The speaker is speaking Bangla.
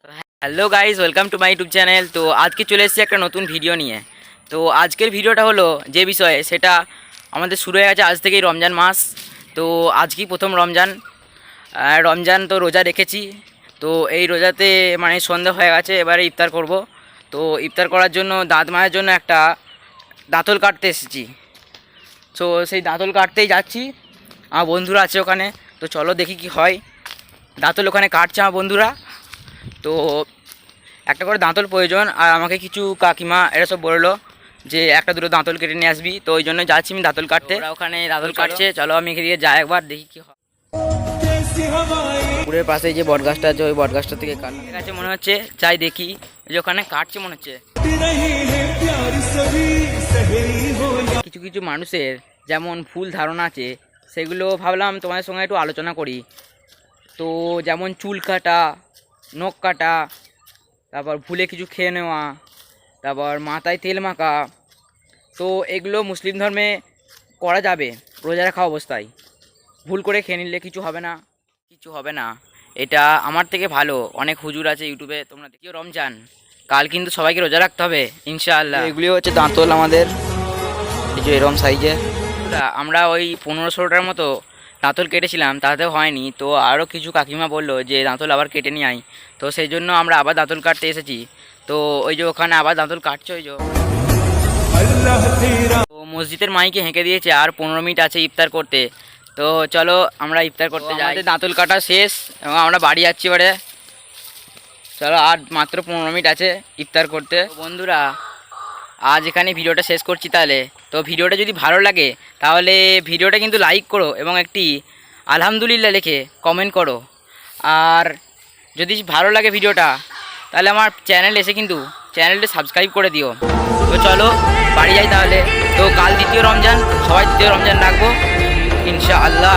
Hello guys, welcome to my YouTube channel. তো আজকে চলে এসেছি একটা নতুন ভিডিও নিয়ে। তো আজকের ভিডিওটা হলো যে বিষয়ে, সেটা আমাদের শুরু হয়ে গেছে আজ থেকেই রমজান মাস। তো আজকেই প্রথম রমজান। রমজান তো রোজা রেখেছি। তো এই রোজাতে মানে সন্ধ্যা হয়ে গেছে, এবারে ইফতার করব। তো ইফতার করার জন্য দাঁত মাজার জন্য একটা দাঁতল কাটতে এসেছি। তো সেই দাঁতল কাটতেই যাচ্ছি, আমার বন্ধুরা আছে ওখানে। তো চলো দেখি কি হয়। দাঁতল ওখানে কাটছে আমার বন্ধুরা। তো একটা করে দাঁতল প্রয়োজন, আর আমাকে কিছু কাকিমা এরা সব বললো যে একটা দুটো দাঁতল কেটে নিয়ে আসবি। তো ওই জন্য যাচ্ছি আমি দাঁতল কাটতে। ওরা ওখানে দাঁতল কাটছে, চলো আমি এখানে যাই একবার দেখি কি হয়। পুকুরের পাশে যে বটগাছটা আছে, ওই বটগাছটা থেকে কাটতে গেছে মনে হচ্ছে, যাই দেখি যে ওখানে কাটছে মনে হচ্ছে। কিছু কিছু মানুষের যেমন ভুল ধারণা আছে, সেগুলো ভাবলাম তোমাদের সঙ্গে একটু আলোচনা করি। তো যেমন চুল কাটা, নখ কাটা, তারপর ভুলে কিছু খেয়ে নেওয়া, তারপর মাথায় তেল মাখা, তো এগুলো মুসলিম ধর্মে করা যাবে রোজা রাখা অবস্থায়। ভুল করে খেয়ে নিলে কিছু হবে না, কিছু হবে না। এটা আমার থেকে ভালো অনেক হুজুর আছে ইউটিউবে, তোমরা দেখিও। রমজান কাল কিন্তু সবাইকে রোজা রাখতে হবে ইনশাআল্লাহ। এগুলি হচ্ছে দাঁতল আমাদের, এই যে এরম সাইজে। আমরা ওই 15-16টার মতো দাঁতল কেটেছিলাম, তাতেও হয়নি। তো আরও কিছু কাকিমা বললো যে দাঁতল আবার কেটে নিয়ে আয়। তো সেই জন্য আমরা আবার দাঁতল কাটতে এসেছি। তো ওই যে ওখানে আবার দাঁতল কাটছে ওই যে। তো মসজিদের মাইকে হেঁকে দিয়েছে, আর 15 মিনিট আছে ইফতার করতে। তো চলো আমরা ইফতার করতে যাই। দাঁতল কাটা শেষ এবং আমরা বাড়ি যাচ্ছি এবারে। চলো, আর মাত্র 15 মিনিট আছে ইফতার করতে। বন্ধুরা, আজ এখানে ভিডিওটা শেষ করছি তাহলে। তো ভিডিওটা যদি ভালো লাগে তাহলে ভিডিওটা কিন্তু লাইক করো এবং একটি আলহামদুলিল্লাহ লিখে কমেন্ট করো। আর যদি ভালো লাগে ভিডিওটা, তাহলে আমার চ্যানেল এসে কিন্তু চ্যানেলটা সাবস্ক্রাইব করে দিও। তো চলো বাড়ি যাই তাহলে। তো কাল দ্বিতীয় রমজান, সবাই দ্বিতীয় রমজান রাখবো ইনশাআল্লাহ।